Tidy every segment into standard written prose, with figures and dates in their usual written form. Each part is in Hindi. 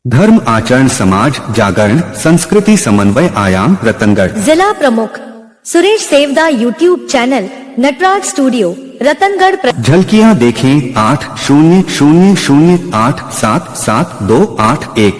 धर्म आचरण समाज जागरण संस्कृति समन्वय आयाम रतनगढ़। जिला प्रमुख Suresh Sevda YouTube channel Natraj studio Ratangarh. झलकियां देखें 8000877281।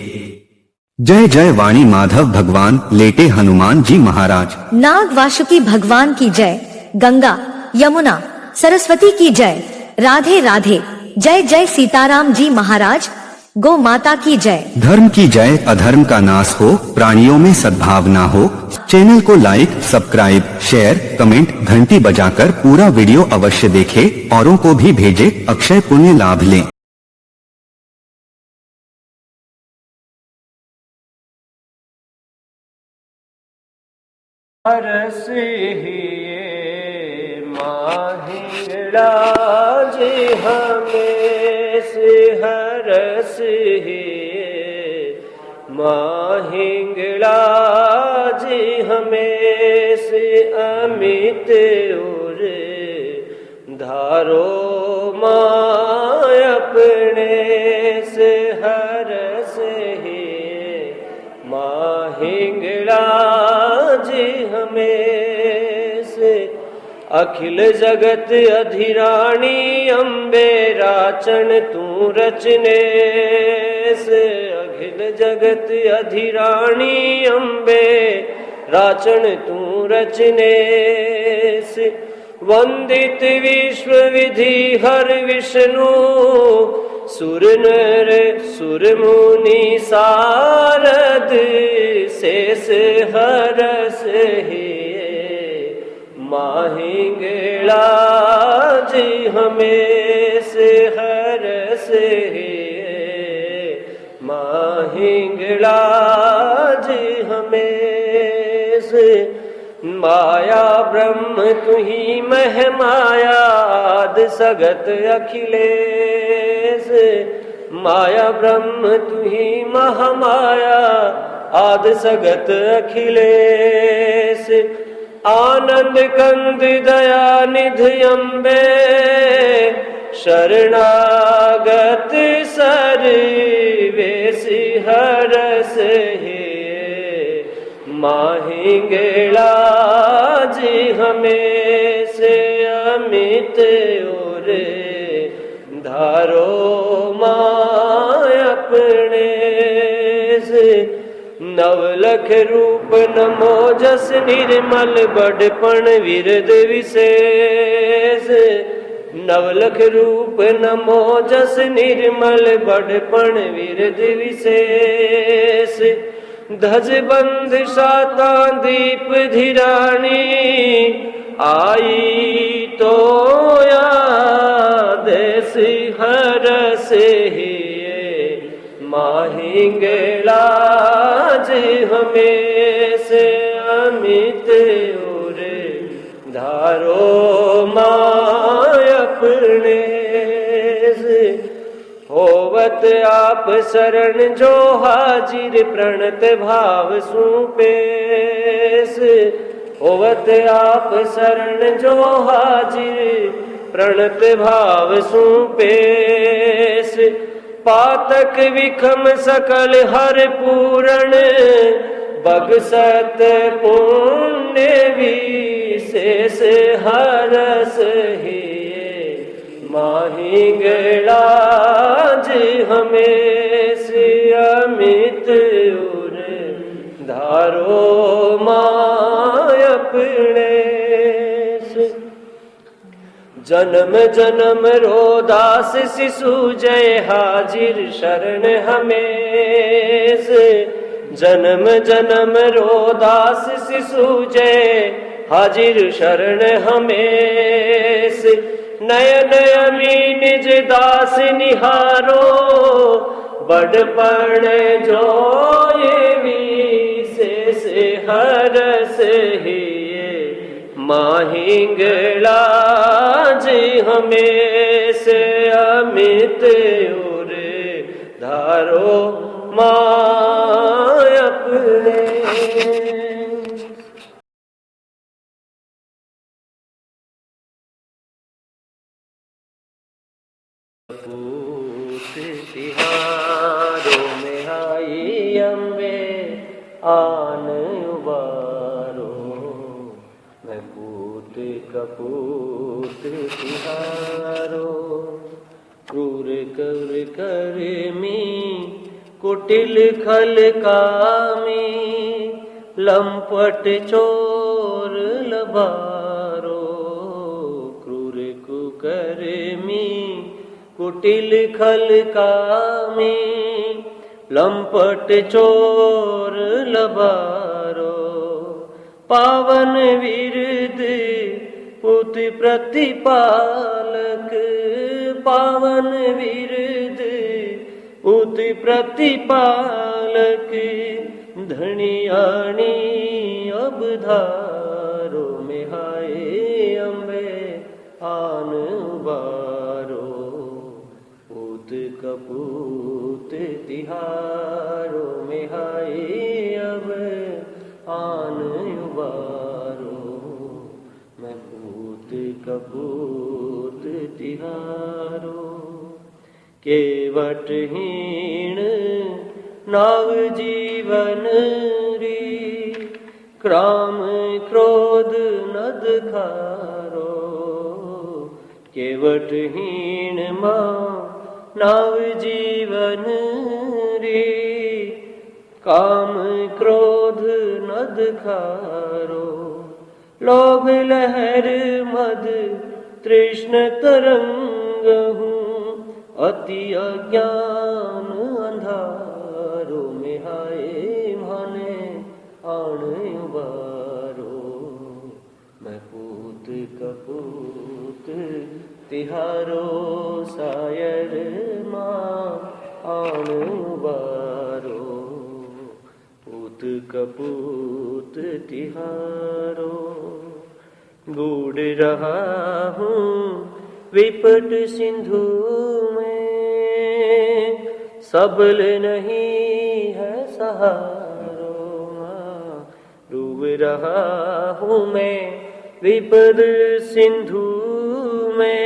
जय जय वाणी माधव भगवान लेटे हनुमान जी महाराज। नाग वासुकी भगवान की जय। गंगा यमुना सरस्वती की जय। राधे राधे। जय जय सीताराम जी महाराज। गौ माता की जय। धर्म की जय। अधर्म का नाश हो, प्राणियों में सद्भावना हो। चैनल को लाइक सब्सक्राइब शेयर कमेंट घंटी बजाकर पूरा वीडियो अवश्य देखें, औरों को भी भेजें, अक्षय पुण्य लाभ लें। माहिंगड़ा जी हमें से हरस माहिंगड़ा जी हमें से अमित उर धारो माय अपने से हरस माहिंगड़ा जी हमें से अखिल जगत अधिरानी अम्बे राचन तू रचने से। अखिल जगत अधिरानी अम्बे राचन तू रचने से। वंदित विश्व विधि हर विष्णु सुर नर सुर मुनि सारद शेष हरस माहिंगड़ा जी हमें से हरस माहिंगड़ा जी हमें से। माया ब्रह्म तुही मह माया आद सगत अखिलेश। माया ब्रह्म तुही महामाया आद सगत अखिलेश। आनंद कंद दया निधि अम्बे शरणागत सर्वेसी हरस माहिंगड़ा जी हमें से अमित और धारो माय अपने से। नवलख रूप नमो जस निर्मल बड़पण विरद विशेष। नवलख रूप नमो जस निर्मल बड़पण विरद विशेष। धज बंध साता दीप धीरानी आई तो याद हरस माहिंगड़ा जी हमें से अमित उर धारो माय अपने से। होवत आप शरण जो हाजिर प्रणत भाव सुपेश। होवत आप शरण जो हाजिर प्रणत भाव सुपेश। पातक विखम सकल हर पूरण बगसत पुण्य विशेष हरस माहिंगड़ा जी हमें से अमित उर धारो माय अपने से। जन्म जन्म रो दास शिशु जय हाजिर शरण हमें से। जन्म जन्म रो दास शिशु जय हाजिर शरण हमें से। नयन अमी निज दास निहारो बड़पण जो ये विशेष हरस माहिंगड़ा जी हमें से अमित उर धारो माय अपने। पूत तिहारों में आई आन उबारो। मैं पूत कपूत तिहारो। क्रूर कर कर्मी कुटिल खल कामी लंपट चोर लबारो। क्रूर कुकर्मी कुटिल खल कामी लंपट चोर लबारो। पावन विरद पुत प्रतिपालक पावन विरद पुत प्रतिपालक धनियाणी अब धारो। में हाय अम्बे आन उबारो। पूत कपूत तिहारो। में हाय अब आन उबारो। मैं पूत कपूत तिहारो। केवटहीन नाव जीवन री क्राम क्रोध नद खारो। केवटहीन माँ नाव जीवन री काम क्रोध नद खारो। लोभ लहर मद तृष्ण तरंग हूँ अति अज्ञान अंधारो। में हाय माने आन उबारो। मैं पूत कपूत तिहारो। सायर माँ आन उबारो। पूत कपूत तिहारो। बूढ़ रहा हूँ विपट सिंधु में सबल नहीं है सहारो। डूब रहा हूँ मैं विपद सिंधु में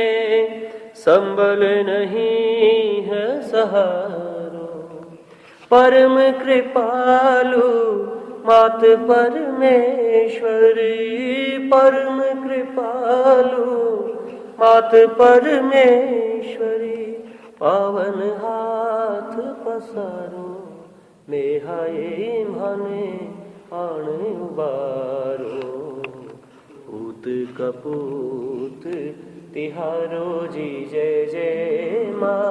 संबल नहीं है सहारो। परम कृपालु मात परमेश्वरी परम कृपालु मात परमेश्वरी पावन हाथ पसारो। में हाय माने आन उबारो। पूत कपूत तिहारो जी जय जय माँ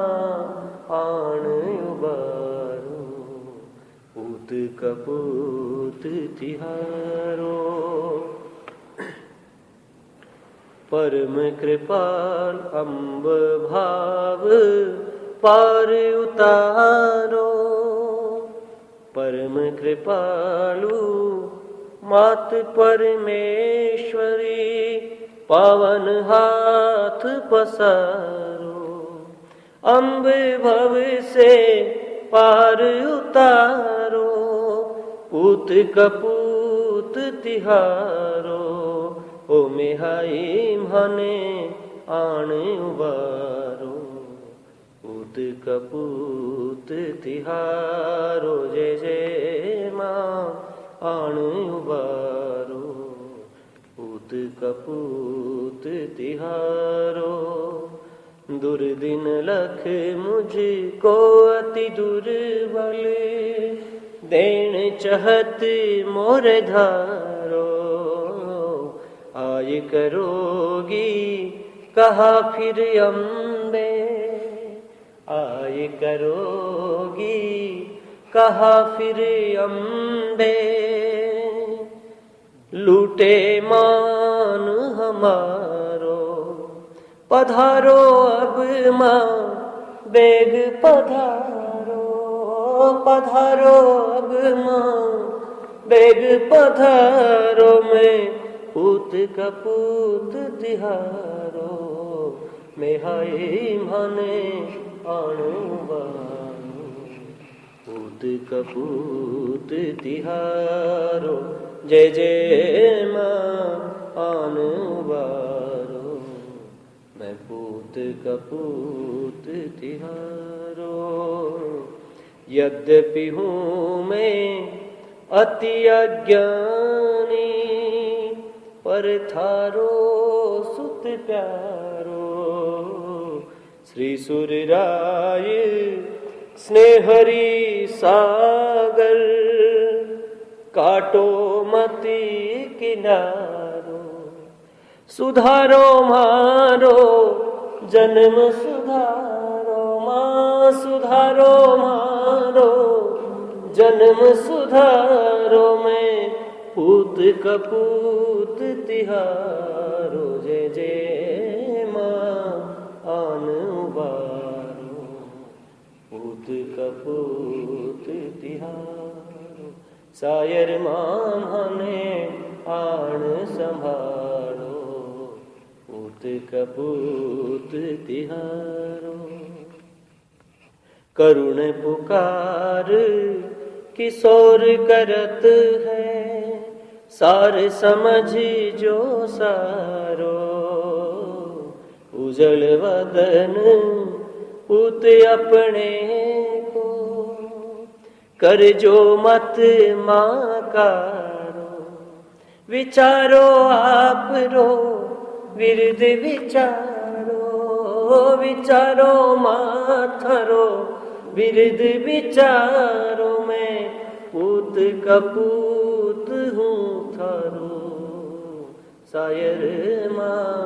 आन उबारो। पूत कपूत तिहारो। परम कृपाल अम्ब भाव पार उतारो। परम कृपालु मात परमेश्वरी पावन हाथ पसारो। अम्ब भव से पार उतारो। पूत कपूत तिहारो। ओ में हाय माने आन उबारो। पूत कपूत तिहारो। जय जय माँ आन उबारो। पूत कपूत तिहारो। दुर्दिन लख मुझको अति दुर्बल देन चहत मोर धारो। आय करोगी कहा फिर अम्बे। आय करोगी कहा फिर अम्बे। लूटे मान हमारो। पधारो अब माँ बेग पधारो। पधारो अब माँ बेग पधारो। मैं पूत कपूत तिहारो। में हाय माने आन उबारो। पूत कपूत तिहारो। जय जय माँ आन उबारो। मैं पूत कपूत तिहारो। यद्यपि हूँ मैं अति अज्ञानी पर थारो सुत प्यारो। श्री सुरराय स्नेहरी सागर काटो मति किनारो। सुधारो मारो जन्म सुधारो माँ सुधारो मारो जन्म सुधारो। मैं पूत कपूत तिहारो जय जय माँ आन उबारो। पूत कपूत तिहारो सायर माँ हने आन संभारो। पूत कपूत तिहारो करुण पुकार किशोर करत है। सार समझ जो सारो उजल वदन पूत अपने को। कर जो मत माकारो विचारो आप रो विरद विचारो। विचारो माथरो विरद विचारो। मैं पूत कपूत हूँ थारो सायर माँ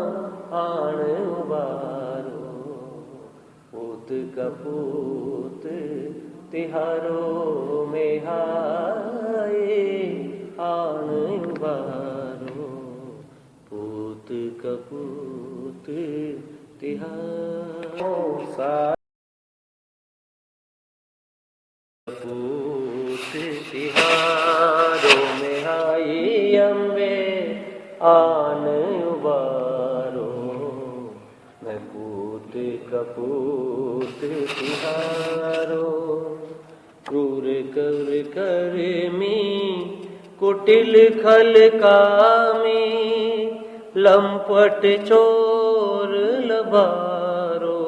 आन उबारो। पूत कपूत तिहारो में हाय आन उबारो। पूत कपूत तिहारो कपूत तिहारो में आई अम्बे आन उबारो। मैं पूत कपूत तिहारो। क्रूर कर कर्मी कुटिल खल कामी लंपट चोर लबारो।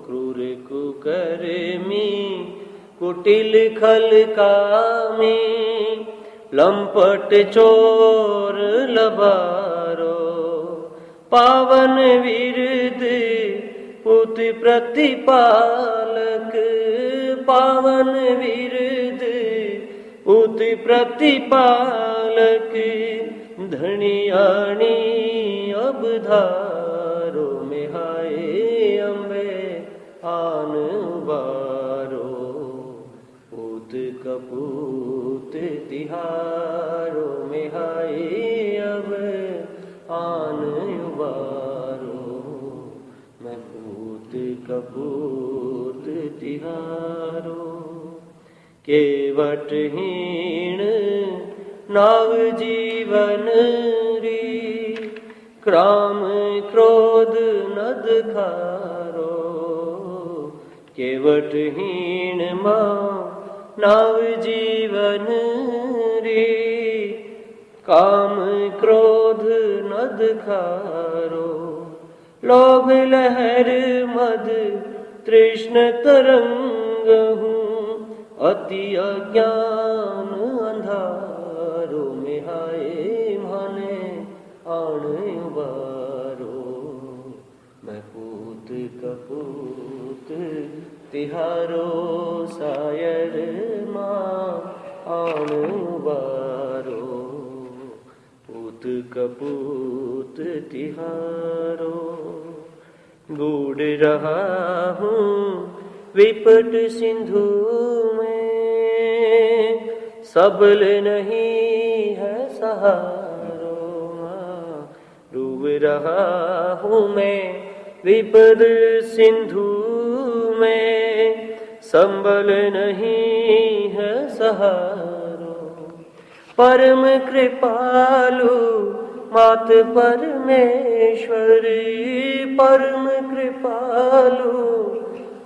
क्रूर कुकर्मी कुटिल खल कामी लंपट चोर लबारो। पावन विरद पूत प्रतिपालक। पावन विरद पूत प्रतिपालक। धनियाणी अब धारो में हाय अम्बे आन उबारो। पूत कपूत तिहारो में हाय अब आन उबारो। मैं पूत कपूत तिहारो। केवट हीण नाव जीवन री क्राम क्रोध नद खारो। केवट हीण माँ नाव जीवन री काम क्रोध नद खारो। लोभ लहर मद तृष्ण तरंग हूँ। अति अज्ञान अंधारो में हाय माने आन उबारो। मैं पूत कपूत तिहारो सायर माँ आन उबारो। पूत कपूत तिहारो। बूढ़ रहा हूँ विपट सिंधु में। सबल नहीं है सहारो। डूब रहा हूँ मैं विपद सिंधु में। संबल नहीं है सहारो। परम कृपालु मात परमेश्वरी। परम कृपालु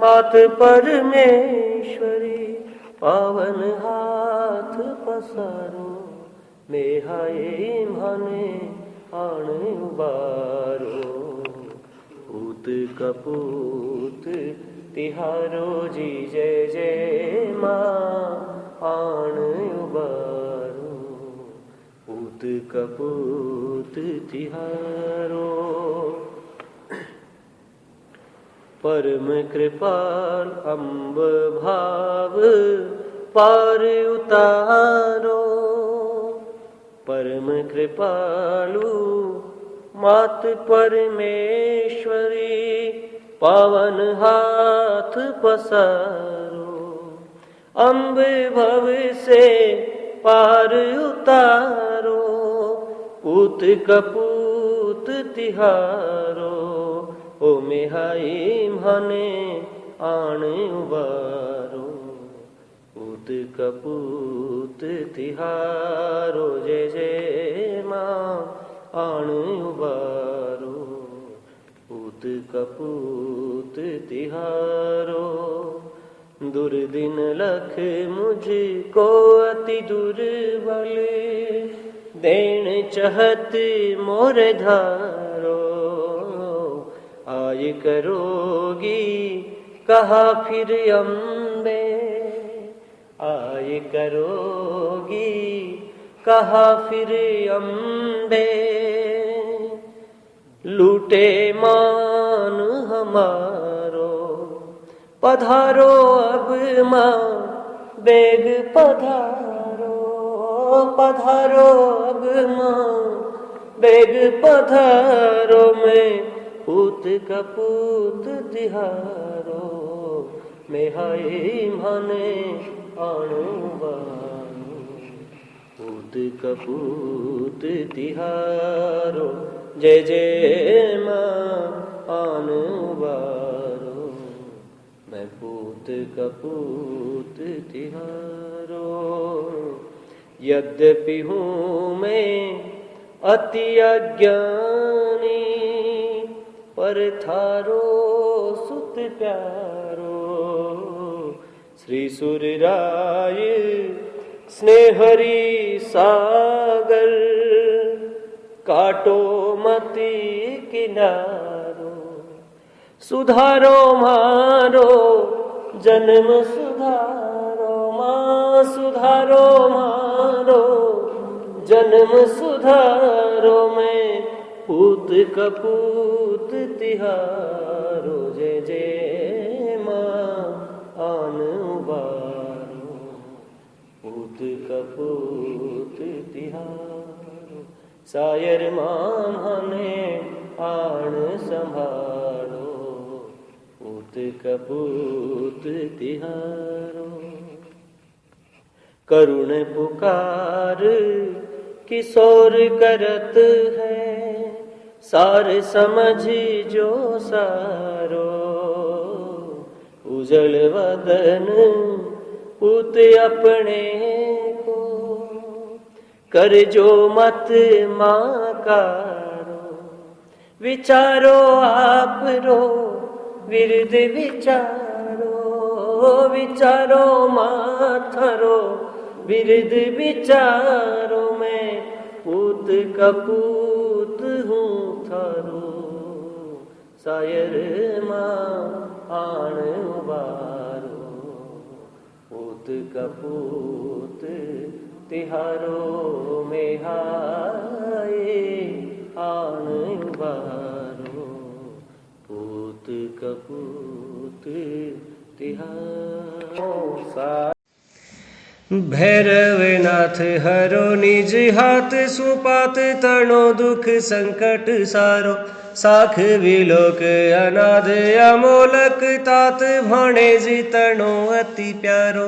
मात परमेश्वरी। पावन हाथ पसारो मेहाए माने आण उबारो। पूत कपूत तिहारो जी जय जय माँ आण उबारो। कपूत तिहारो। परम कृपाल अम्ब भाव पार उतारो। परम कृपालु मात परमेश्वरी पावन हाथ पसारो। अम्ब भव से पार उतारो। पूत कपूत तिहारो। ओ मेहाई माने आण उबारो। पूत कपूत तिहारो। जय जय मां आण उबारो। पूत कपूत तिहारो। दुर्दिन लख मुझको अति दुर्बल देन चहत मोर धारो। आय करोगी कहा फिर अम्बे। आय करोगी कहा फिर अम्बे। लूटे मान हमारो। पधारो अब मां बेग पधारो। पधारो अब मां बेग पधारो। मैं पूत कपूत तिहारो। मेहाई माने आणु बारो। पूत कपूत तिहारो। जय जय मां आणु बारो। मैं पूत कपूत तिहारो। यद्यपि हूँ मैं अति अज्ञानी पर थारो सुत प्यारो। श्री सूर्यराय स्नेहरी सागर काटो मति किनारो। सुधारो मारो जन्म सुधारो। मां सुधारो मारो जन्म सुधारो। मैं पूत कपूत तिहारो। जय जय मां आन उबारो। पूत कपूत तिहारो। सायर माने आण संभारो। पूत कपूत तिहारो। करुण पुकार किशोर करत है। सार समझ जो सारो। उजल वदन पूत अपने को कर जो मत माकारो। विचारो आप रो विरद विचारो। विचारो माथरो विरद विचारो। मैं पूत कपूत हूँ थारो। सायर मां आण उबारो। पूत कपूत तिहारो। मेहाए आण उबारो। पूत कपूत तिहारो। भैरवनाथ हरो निज हाथ सुपात तणो दुख संकट सारो। साख विलोक अनाद अमोलक तात भाणे जी तणो अति प्यारो।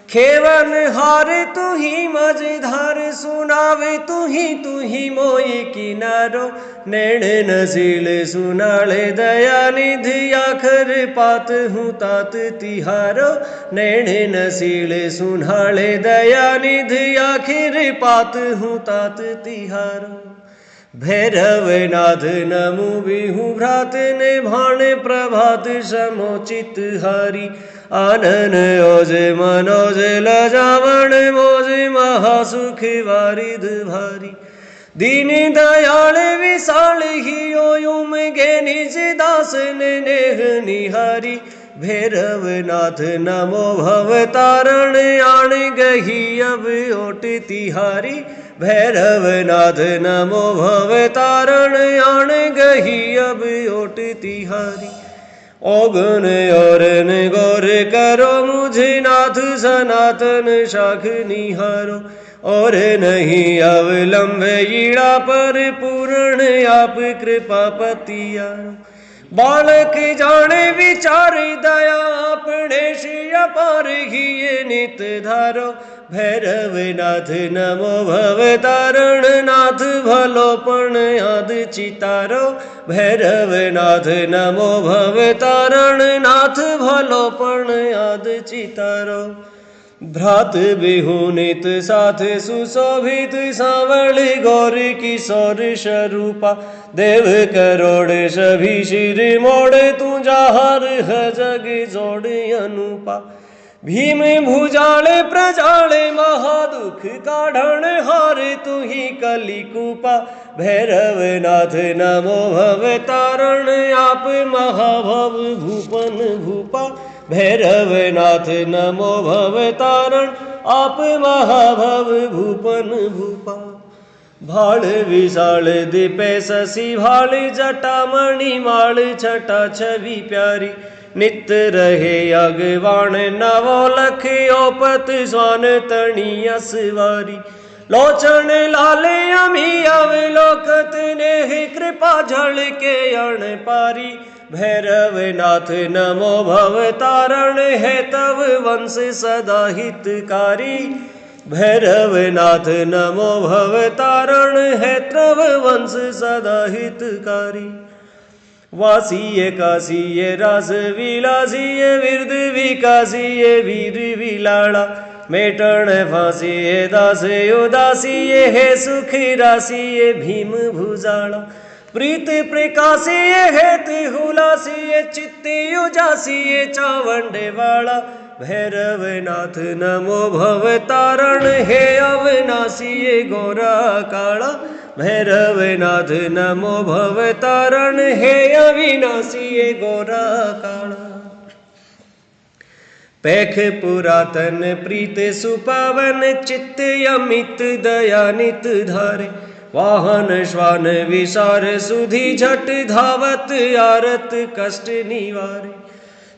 खेवन हार तू ही मझधार सुनावे तू ही मोई किनारो। नैण नसील सुनाले दया निधि आखर पात हूँ तात तिहारो। नैण नसील सुनाले दया निधि आखिर पात हूँ तात तिहारो। भैरवनाथ नमु बिहु भ्रात ने भाण प्रभात समोचित हारी। आनन ओज मनोज लजावण मोज महासुख वारिद भारी। दीन दयाल विशाल ही ओयुम गे निज दास नेह निहारी। भैरवनाथ नमो भव तारण आण गे गही अब ओट तिहारी भैरवनाथ नमो भव तारण आण गही अब ओट तिहारी ओगन औरन गौर करो मुझे नाथ सनातन शाख निहारो और नहीं अवलंब ईड़ा पर पूर्ण आप कृपा पतियारो बालक जाने विचार दया अपने शिया पार ही नित धारो भैरवनाथ नमो भव तारण नाथ भलोपण याद चितारो भैरवनाथ नमो भव तारण नाथ भलोपण याद चितारो भ्रात बिहुनित साथ सुशोभित सांवल गौर किशोर स्वरूपा देव करोड़ सभी शिर मोड़ तू जाहर है जग जोड़ अनुपा भीम भुजाले प्रजाले महादुख काढ़ण हार तू ही कलिकूपा भैरवनाथ नमो भव तारण आप महाभव भूपन भूपा भैरवनाथ नमो भव तारण आप महाभव भूपन भूपा भाड़ विशाल दीपे शशि भाल जटा मणिमाल छटा छवि प्यारी नित्य रहे अगवाण नवो लख ओपत स्वान तणी असवारी लोचन लाले अमी अवलोकत ने कृपा झल के अण पारी भैरवनाथ नमो भव तारण है तव वंश सदा हितकारी भैरवनाथ नमो भव तारण है तव वंश सदा हितकारी वासीय कासीय रास विलासीय विरद विकासीय वीर विलाड़ा मेटण फांसीय दास उदासीय है सुख रासीय भीम भुजाड़ा प्रीत प्रकाशीय हेत हुलासीय चित्ती उजासीय चावंडे वाला भैरवनाथ नमो भव तारण हे अविनाशीय गोरा काला भैरवनाथ नमो भव तारण हे अविनाशीय गोरा काला पैख पुरातन प्रीत सुपावन चित्त अमित दयानित धारे वाहन श्वान विसार सुधी झट धावत आरत कष्ट निवारे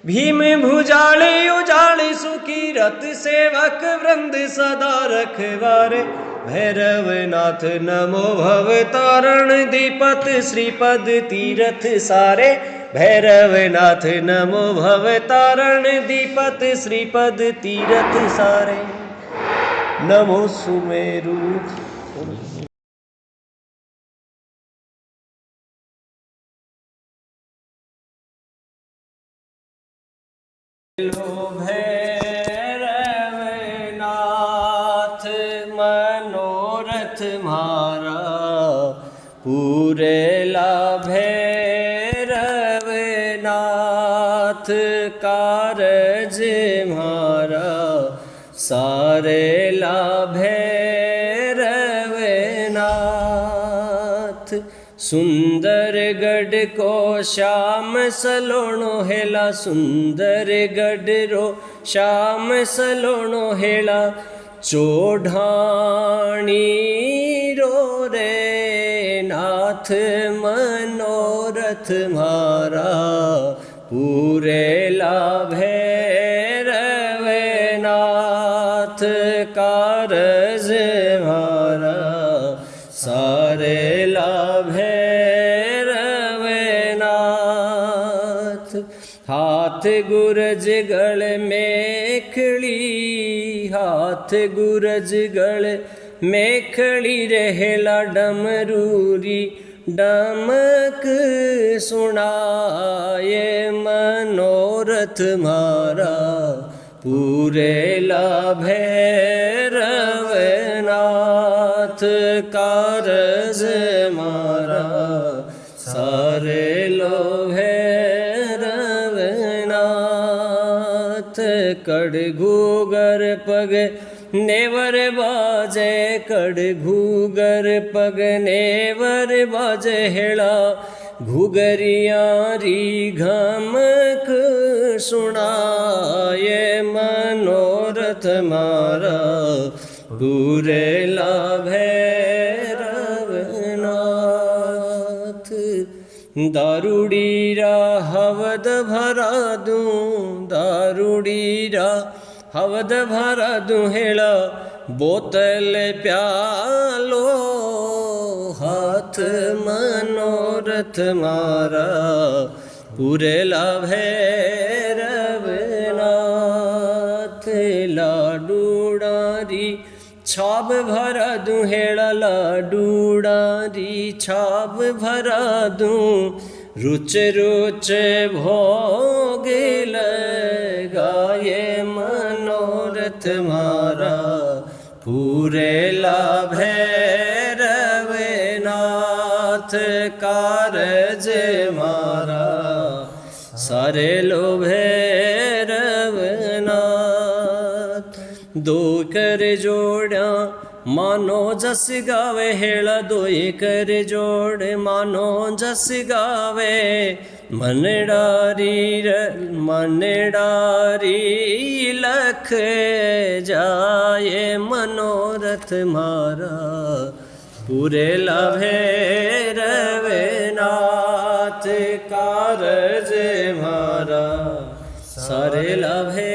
भीम भुजाले उजाले सुखी रत सेवक वृंद सदा रखवारे भैरवनाथ नमो भव तारण दीपत श्रीपद तीरथ सारे भैरवनाथ नमो भव तारण दीपत श्रीपद तीरथ सारे नमो सुमेरु भैरवनाथ मनोरथ मारा पूरे ला भैरवनाथ कारज मारा सारे ला भैरवनाथ सुंदरगढ़ को श्याम सलोणो हेला सुंदरगढ़ रो श्याम सलोणो हेला चोढ़ाणी रो रे नाथ मनोरथ मारा पूरे ला भैरवनाथ कारज मारा सारे ला भैरवनाथ हाथ गुरज गल मेखली हाथ गुरज गल मेखली रहेला डमरूरी डमक सुनाए मनोरथ मारा पूरे ला भैरवनाथ कारज मारा सारे लो भैरवनाथ कड़ घूगर पग नेवर बाजे कड़ घूगर पग नेवर बाजे हेला घुघरियारी घमक सुनाए मनोरथ मारा पूरे लाभे रवनाथ दारूडीरा हवद भरा दूं दारूडीरा हवद भरा दूं हेला बोतल प्यालो हाथ मनोरथ मारा पूरे लाभे रवनाथ लाडूडारी छाब भरा दूं हेड़ा लाडूडारी छाब भरा दूं रुच रुच भोग लगाए मनोरथ मारा पूरे लाभे रवनाथ कारज मारा सारे लोभे रवनाथ दो कर जोड़ा मानो जस गावे हेला दोई कर जोड़ मानो जस गावे मनडारी लख जाए मनोरथ मारा पूरे लाभे रवनाथ कारज मारा सारे लाभे